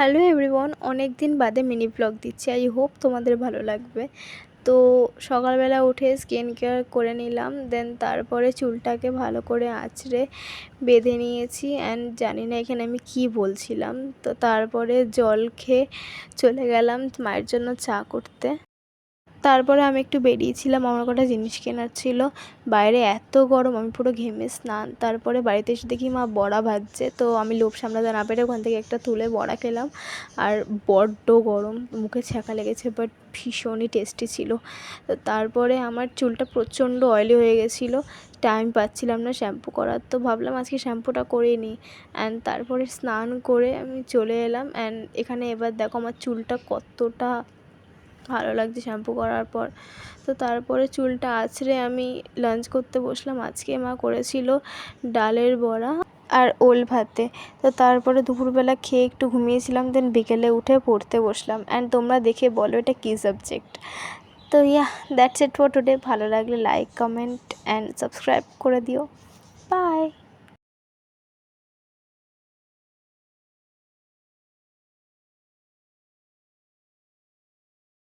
Hello everyone, অনেক দিন বাদে মিনি ব্লগ দিচ্ছি। আই হোপ তোমাদের ভালো লাগবে। তো সকালবেলা উঠে স্কিন কেয়ার করে নিলাম, দেন তারপরে চুলটাকে ভালো করে আঁচড়ে বেঁধে নিয়েছি। অ্যান্ড জানি না এখানে আমি কি বলছিলাম। তো তারপরে জল খেয়ে চলে গেলাম মায়ের জন্য চা করতে। তারপরে আমি একটু বেরিয়েছিলাম, আমার কটা জিনিস কেনার ছিল। বাইরে এত গরম, আমি পুরো ঘেমে স্নান। তারপরে বাড়িতে এসে দেখি মা বড়া ভাজছে, তো আমি লোভ সামলাতে না পেরে ওখান থেকে একটা তুলে বড়া খেলাম। আর বড্ড গরম, মুখে ছ্যাঁকা লেগেছে, বাট ভীষণই টেস্টি ছিল। তো তারপরে আমার চুলটা প্রচণ্ড অয়েলি হয়ে গেছিলো, টাইম পাচ্ছিলাম না শ্যাম্পু করার, তো ভাবলাম আজকে শ্যাম্পুটা করে নিই। অ্যান্ড তারপরে স্নান করে আমি চলে এলাম। অ্যান্ড এখানে এবার দেখো আমার চুলটা কতটা ভালো লাগছে শ্যাম্পু করার পর। তো তারপরে চুলটা আঁচড়ে আমি লাঞ্চ করতে বসলাম। আজকে মা করেছিল ডালের বড়া আর ওল ভাতে। তো তারপরে দুপুরবেলা খেয়ে একটু ঘুমিয়েছিলাম, দেন বিকেলে উঠে পড়তে বসলাম। অ্যান্ড তোমরা দেখে বলো এটা কী সাবজেক্ট। তো দ্যাটস ইট ফর টুডে। ভালো লাগলে লাইক, কমেন্ট অ্যান্ড সাবস্ক্রাইব করে দিও। বাই।